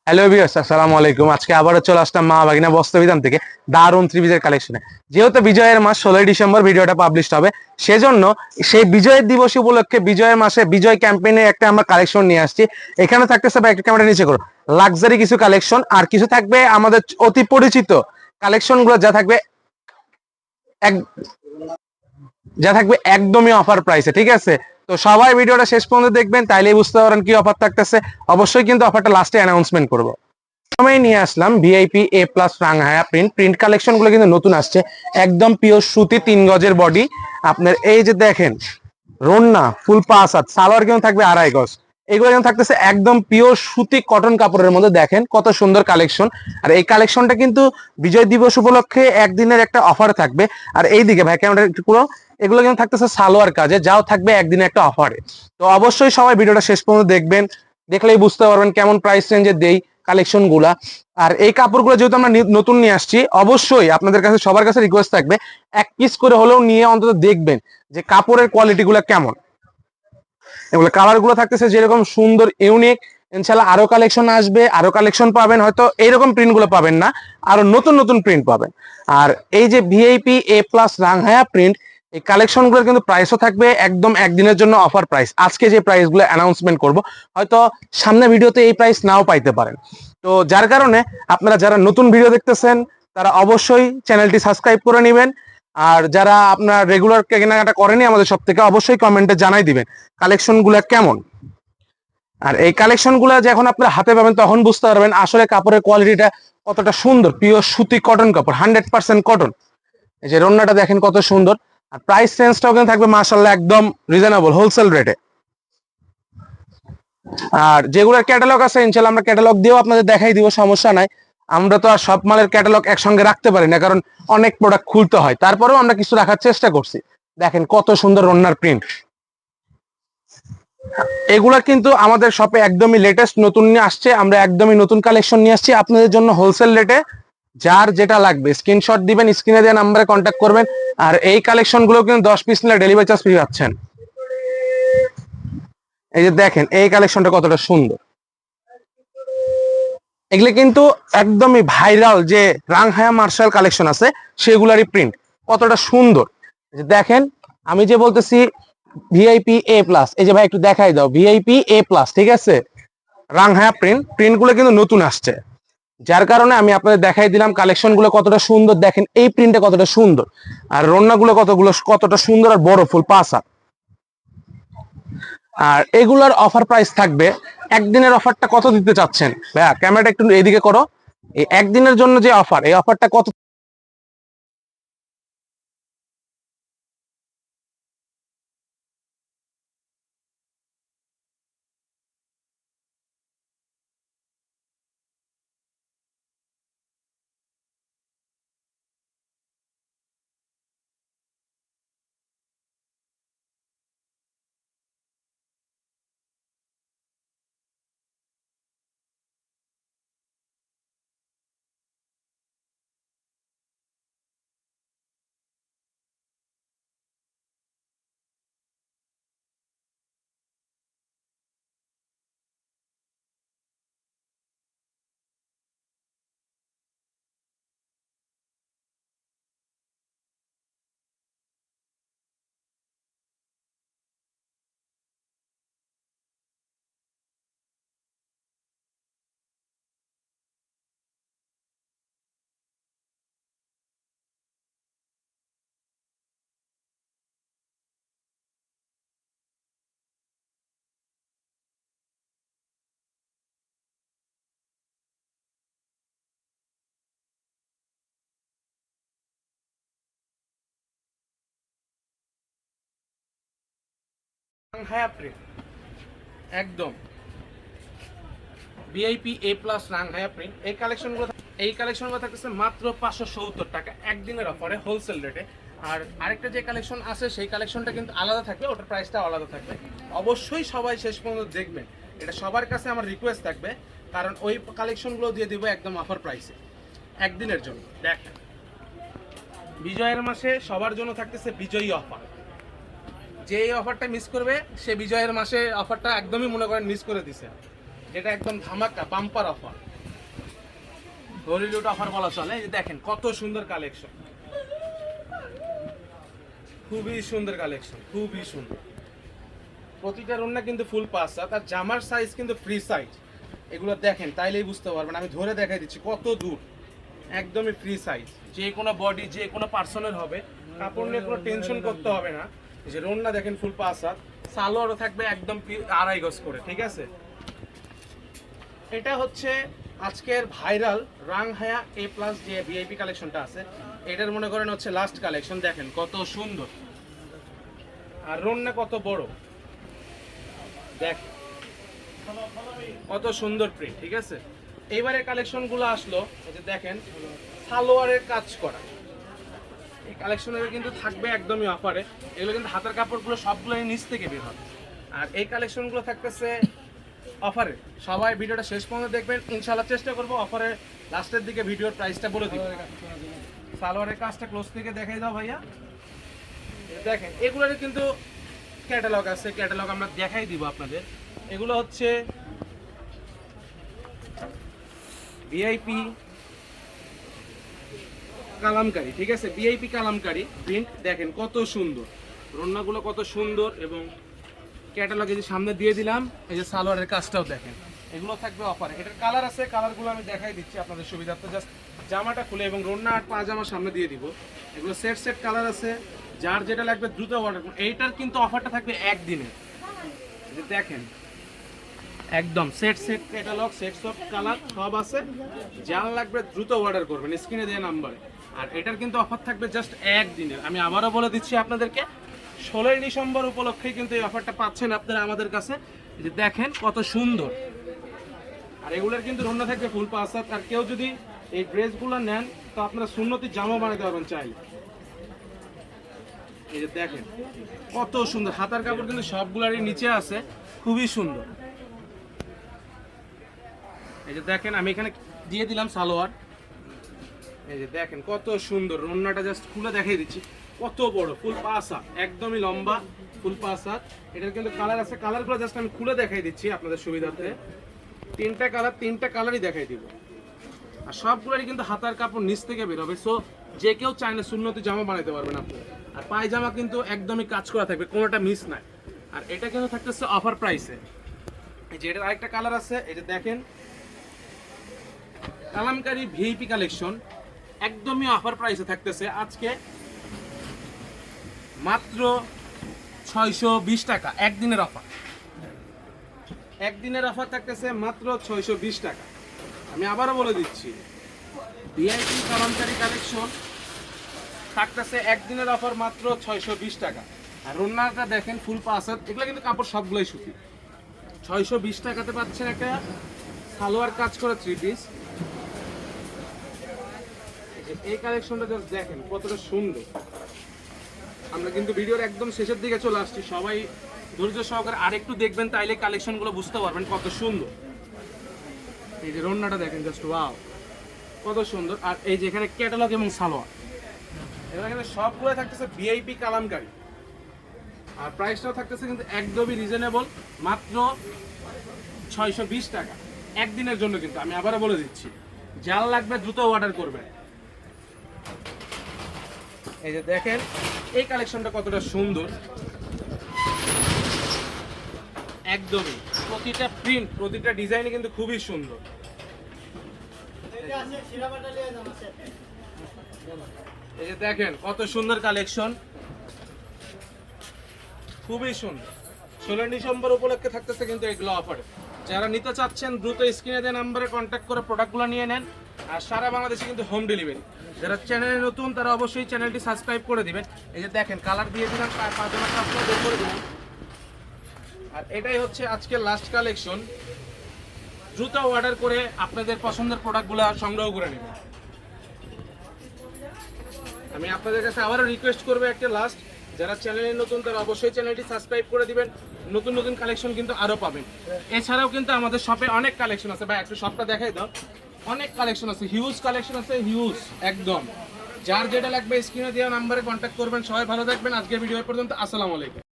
Hello viewers, আসসালামু আলাইকুম। আজকে আবারও চলে আসলাম মা বাগিনা বস্ত্রবিতান থেকে দারুন থ্রি পিসের কালেকশনে। যেহেতু বিজয়ের মাস 16 ডিসেম্বর ভিডিওটা পাবলিশ হবে, সেজন্য সেই বিজয়ের দিবস উপলক্ষে বিজয়ের মাসে বিজয় ক্যাম্পেইনে একটা আমরা কালেকশন নিয়ে আসছি। এখানে থাকতেছে ভাই, একটা ক্যামেরা নিচে করো, লাক্সারি কিছু কালেকশন, আর কিছু থাকবে আমাদের অতি পরিচিত কালেকশনগুলো, এক যা থাকবে একদমই অফার প্রাইসে, ঠিক আছে? তো সবাই ভিডিওটা শেষ পর্যন্ত দেখবেন, তাইলেই বুঝতে পারেন কি অফার থাকতেছে। অবশ্যই কিন্তু অফারটা লাস্টে অ্যানাউন্সমেন্ট করবো। প্রথমেই নিয়ে আসলাম ভিআইপি এ প্লাস রাংহায়া প্রিন্ট প্রিন্ট কালেকশন গুলো কিন্তু নতুন আসছে। একদম পিওর সুতি 3 গজের বডি। আপনার এই যে দেখেন, রন্না ফুল পাঁচ হাত, সালোয়ার কিন্তু থাকবে 2.5 গজ। এগুলো কিন্তু থাকতেছে একদম পিওর সুতি কটন কাপড়ের মধ্যে। দেখেন কত সুন্দর কালেকশন। আর এই কালেকশনটা কিন্তু বিজয় দিবস উপলক্ষে একদিনের একটা অফার থাকবে। আর এইদিকে ভাই ক্যামেরা একটু পুরো, এগুলো কিন্তু থাকতেছে সালোয়ার কাজে, যাও থাকবে একদিনে একটা অফারে। তো অবশ্যই সবাই ভিডিওটা শেষ পর্যন্ত দেখবেন, দেখলেই বুঝতে পারবেন কেমন প্রাইস রেঞ্জে দেই কালেকশন গুলা। আর এই কাপড়গুলো যেহেতু আমরা নতুন নিয়ে আসছি, অবশ্যই আপনাদের কাছে সবার কাছে রিকোয়েস্ট থাকবে, এক পিস করে হলেও নিয়ে অন্তত দেখবেন যে কাপড়ের কোয়ালিটি গুলা কেমন। এগুলো কালার গুলো থাকতেছে যেরকম সুন্দর ইউনিক। ইনশাল্লাহ আরো কালেকশন আসবে, আরো কালেকশন পাবেন, হয়তো এইরকম প্রিন্ট গুলো পাবেন না, আরো নতুন নতুন প্রিন্ট পাবেন। আর এই যে ভিআইপি এ প্লাস রাংহায়া প্রিন্ট, এই কালেকশন গুলোর কিন্তু প্রাইসও থাকবে একদম একদিনের জন্য অফার প্রাইস। আজকে যে প্রাইস গুলো অ্যানাউন্সমেন্ট করবো, হয়তো সামনে ভিডিওতে এই প্রাইস নাও পাইতে পারেন। তো যার কারণে আপনারা যারা নতুন ভিডিও দেখতেছেন, তারা অবশ্যই চ্যানেলটি সাবস্ক্রাইব করে নেবেন। আর যারা আপনার রেগুলার কেনাকাটা করেনি আমাদের সব থেকে, অবশ্যই কমেন্টে জানাই দিবেন কালেকশন গুলা কেমন। আর এই কালেকশন গুলা যখন আপনার হাতে পাবেন, তখন বুঝতে পারবেন আসলে কাপড়ের কোয়ালিটিটা কতটা সুন্দর। পিওর সুতি কটন কাপড়, 100% কটন। এই যে রন্নাটা দেখেন কত সুন্দর। আর প্রাইস রেঞ্জটাও কিন্তু থাকবে মাশাআল্লাহ একদম রিজনেবল, হোলসেল রেটে। আর যেগুলোর ক্যাটালগ আছে, ইনশাআল্লাহ আমরা ক্যাটালগ দিয়েও আপনাদের দেখাই দিব, সমস্যা নাই। আমরা তো আর সব মালের ক্যাটালগ একসঙ্গে রাখতে পারি না, কারণ অনেক প্রোডাক্ট খুলতে হয়। তারপরেও আমরা কিছু রাখার চেষ্টা করছি। দেখেন কত সুন্দর রন্নার প্রিন্ট। এগুলা কিন্তু আমাদের শপে একদমই লেটেস্ট নতুন নিয়ে আসছে। আমরা একদমই নতুন কালেকশন নিয়ে আসছি আপনাদের জন্য হোলসেল রেটে। যার যেটা লাগবে স্ক্রিনশট দিবেন, স্ক্রিনে দেওয়া নাম্বারে কন্ট্যাক্ট করবেন। আর এই কালেকশন গুলো কিন্তু 10 পিস নিলে ডেলিভারি চার্জ ফ্রি পাচ্ছেন। এই যে দেখেন এই কালেকশনটা কতটা সুন্দর। এগুলো কিন্তু একদমই ভাইরাল যে রাংহায়া মার্শাল কালেকশন আছে, সেগুলারই প্রিন্ট। কতটা সুন্দর যে দেখেন। আমি যে বলতেছি ভিআইপি এ প্লাস, এই যে ভাই একটু দেখাই দাও, ভিআইপি এ প্লাস, ঠিক আছে? রাংহায়া প্রিন্ট প্রিন্ট গুলো কিন্তু নতুন আসছে, যার কারণে আমি আপনাদের দেখাই দিলাম কালেকশন গুলো কতটা সুন্দর। দেখেন এই প্রিন্টটা কতটা সুন্দর, আর রন্না গুলো কতটা সুন্দর আর বড় ফুল পাসা। আর এগুলার অফার প্রাইস থাকবে, একদিনের অফারটা কত দিতে চাচ্ছেন ভাইয়া? ক্যামেরাটা একটু এদিকে করো। এই একদিনের জন্য যে অফার, এই অফারটা কত? একদম ভিআইপি এ প্লাস রাংহায়া প্রিন্ট, এই কালেকশনগুলো থাকতেছে মাত্র 570 টাকা একদিনের অফারে হোলসেল রেটে। আর আরেকটা যে কালেকশন আছে, সেই কালেকশনটা কিন্তু আলাদা থাকবে, ওটার প্রাইসটা আলাদা থাকবে। অবশ্যই সবাই শেষ পর্যন্ত দেখবেন, এটা সবার কাছে আমার রিকোয়েস্ট থাকবে, কারণ ওই কালেকশনগুলো দিয়ে দিব একদম অফার প্রাইসে একদিনের জন্য। দেখেন বিজয়ের মাসে সবার জন্য থাকতেছে বিজয়ী অফার। যে এই অফারটা মিস করবে, সে বিজয়ের মাসে অফারটা একদমই মনে করেন মিস করে দিছে। এটা একদম ধামাকা বাম্পার অফার। হলিউড অফার বলা চলে। এই যে দেখেন কত সুন্দর কালেকশন, খুবই সুন্দর কালেকশন, খুবই সুন্দর। প্রতিটা ওড়না কিন্তু ফুল পাঁচ হাত, আর জামার সাইজ কিন্তু ফ্রি সাইজ। এগুলো দেখেন তাইলেই বুঝতে পারবেন, আমি ধরে দেখাই দিচ্ছি কত দূর, একদমই ফ্রি সাইজ। যে কোনো বডি যে কোনো পার্সনের হবে, কাপড় নিয়ে কোনো টেনশন করতে হবে না। এই যে ওড়না দেখেন ফুল পাঁচ হাত, সালোয়ারও থাকবে একদম 2.5 গজ করে, ঠিক আছে। এটা হচ্ছে আজকের ভাইরাল রাংহায়া A+ যে ভিআইপি কালেকশনটা আছে, এটার মনে করেন হচ্ছে লাস্ট কালেকশন। দেখেন কত সুন্দর, আর ওড়না কত বড়, দেখ কত সুন্দর প্রিন্ট, ঠিক আছে। এইবারের কালেকশনগুলো আসলো, এই যে দেখেন সালোয়ারের কাজ করা, এই কালেকশনের কিন্তু থাকবে একদমই অফারে। এগুলো কিন্তু হাতের কাপড়গুলো সবগুলোই নিচ থেকে বের হবে, আর এই কালেকশনগুলো থাকতেছে অফারে। সবাই ভিডিওটা শেষ পর্যন্ত দেখবেন, ইনশাআল্লাহ চেষ্টা করবো অফারে লাস্টের দিকে ভিডিওর প্রাইসটা বলে দিব। সালোয়ারের কাজটা ক্লোজ থেকে দেখাই দাও ভাইয়া। দেখেন এগুলোর কিন্তু ক্যাটালগ আছে, ক্যাটালগ আমরা দেখাই দিব আপনাদের। এগুলো হচ্ছে ভিআইপি কালামকারী, ঠিক আছে, ভিআইপি কালামকারী প্রিন্ট। দেখেন কত সুন্দর ওড়নাগুলো, কত সুন্দর, এবং ক্যাটালগে যে সামনে দিয়ে দিলাম, এই যে সালোয়ারের কাজটাও দেখেন। এগুলো থাকবে অফারে। এটার কালার আছে, কালারগুলো আমি দেখাই দিচ্ছি আপনাদের সুবিধার্থে। জাস্ট জামাটা খুলে এবং ওড়না আর পাজামা সামনে দিয়ে দিব। এগুলো সেট সেট কালার আছে, যার যেটা লাগবে দ্রুত অর্ডার করুন। এইটার কিন্তু অফারটা থাকবে একদিনের, দেখেন একদম সেট সেট ক্যাটালগ, সেট সব কালার সব আছে, যার লাগবে দ্রুত অর্ডার করবেন স্ক্রিনে দেওয়া নাম্বারে। আর এটার কিন্তু অফার থাকবে জাস্ট একদিনের। আমি আবারও বলে দিচ্ছি আপনাদেরকে, 16ই ডিসেম্বর উপলক্ষে কিন্তু এই অফারটা পাচ্ছেন আপনারা আমাদের কাছে। এই যে দেখেন কত সুন্দর, আর এগুলোর কিন্তু ওড়না থাকবে ফুল পাঁচ হাত। আর কেউ যদি এই ড্রেসগুলো নেন তো আপনারা সুন্নতি জামা বানাতে পারবেন চাই। এই যে দেখেন কত সুন্দর, হাতার কাপড় কিন্তু সবগুলারই নিচে আছে, খুবই সুন্দর। এই যে দেখেন আমি এখানে দিয়ে দিলাম সালোয়ার। এই যে দেখেন কত সুন্দর, ওড়নাটা জাস্ট খুলে দেখাই দিচ্ছি, কত বড় ফুল পাঁচ হাত, একদমই লম্বা ফুল পাঁচ হাত। এটার কিন্তু কালার আছে, কালারগুলো জাস্ট আমি খুলে দেখাই দিচ্ছি আপনাদের সুবিধার্থে। তিনটা কালার, তিনটা কালারই দেখাই দিব, আর সবগুলোরই কিন্তু হাতার কাপড় নিচ থেকে বের হবে। সো যে কেউ চাইলে সুন্নতি জামা বানাতে পারবেন আপনি। আর পায়জামা কিন্তু একদমই কাজ করা থাকবে, কোনোটা মিস নাই। আর এটা কিন্তু থাকতেছে অফার প্রাইসে। এই যে এটার আরেকটা কালার আছে, এই যে দেখেন কালামকারী ভিআইপি কালেকশন, একদমই অফার প্রাইসে থাকতেছে আজকে মাত্র 620 টাকা। একদিনের অফার, একদিনের অফার থাকতেছে মাত্র 620 টাকা। আমি আবারও বলে দিচ্ছি, ভিআইপি কালামকারী কালেকশন থাকতেছে একদিনের অফার মাত্র 620 টাকা। আর ওড়নাটা দেখেন ফুল পাঁচ হাত, এগুলো কিন্তু কাপড় সবগুলোই সুতি। 620 টাকাতে পাচ্ছেন একটা সালোয়ার কাজ করা 3 পিস। এই কালেকশনটা জাস্ট দেখেন কতটা সুন্দর। আমরা কিন্তু ভিডিওর একদম শেষের দিকে চলে আসছি, সবাই ধৈর্য সহকারে আরেকটু দেখবেন, তাইলে কালেকশনগুলো বুঝতে পারবেন কত সুন্দর। এই যে ওড়নাটা দেখেন জাস্ট ওয়াও, কত সুন্দর। আর এই যে এখানে ক্যাটালগ এবং সালোয়ার, এখানে সবগুলো থাকতেছে ভিআইপি কালামকারী। আর প্রাইসটাও থাকতেছে কিন্তু একদমই রিজনেবল, মাত্র 620 টাকা একদিনের জন্য। কিন্তু আমি আবারও বলে দিচ্ছি, যার লাগবে দ্রুত অর্ডার করবেন। এই যে দেখেন এই কালেকশনটা কতটা সুন্দর, একদমই প্রতিটা প্রিন্ট, প্রতিটা ডিজাইনে কিন্তু খুবই সুন্দর। এই যে দেখেন কত সুন্দর কালেকশন, খুবই সুন্দর। 16 ডিসেম্বর উপলক্ষে থাকতেছে কিন্তু এগুলো অফারে। যারা নিতে চাচ্ছেন দ্রুত স্ক্রিনে দেওয়া নাম্বারে কন্ট্যাক্ট করে প্রোডাক্টগুলো নিয়ে নেন। আর সারা বাংলাদেশে কিন্তু হোম ডেলিভারি। যারা চ্যানেলে নতুন তারা অবশ্যই চ্যানেলটি সাবস্ক্রাইব করে দিবেন। এই যে দেখেন কালার দিয়ে দিলাম, পাজামাটা আপনারা বের করে দিলাম। আর এটাই হচ্ছে আজকের লাস্ট কালেকশন। দ্রুত অর্ডার করে আপনাদের পছন্দের প্রোডাক্টগুলো সংগ্রহ করে নেবেন। আমি আপনাদের কাছে আবারও রিকোয়েস্ট করবো একটা লাস্ট, যারা চ্যানেলে নতুন তারা অবশ্যই চ্যানেলটি সাবস্ক্রাইব করে দিবেন। নতুন নতুন কালেকশন কিন্তু আরও পাবেন। এছাড়াও কিন্তু আমাদের শপে অনেক কালেকশন আছে, ভাই একটু শপটা দেখাই দাও। অনেক কালেকশন আছে, হিউজ কালেকশন আছে, হিউজ একদম। যার যেটা লাগবে স্ক্রিনে দেওয়া নাম্বারে কন্ট্যাক্ট করবেন। সবাই ভালো থাকবেন। আজকের ভিডিও পর্যন্ত, আসসালামু আলাইকুম।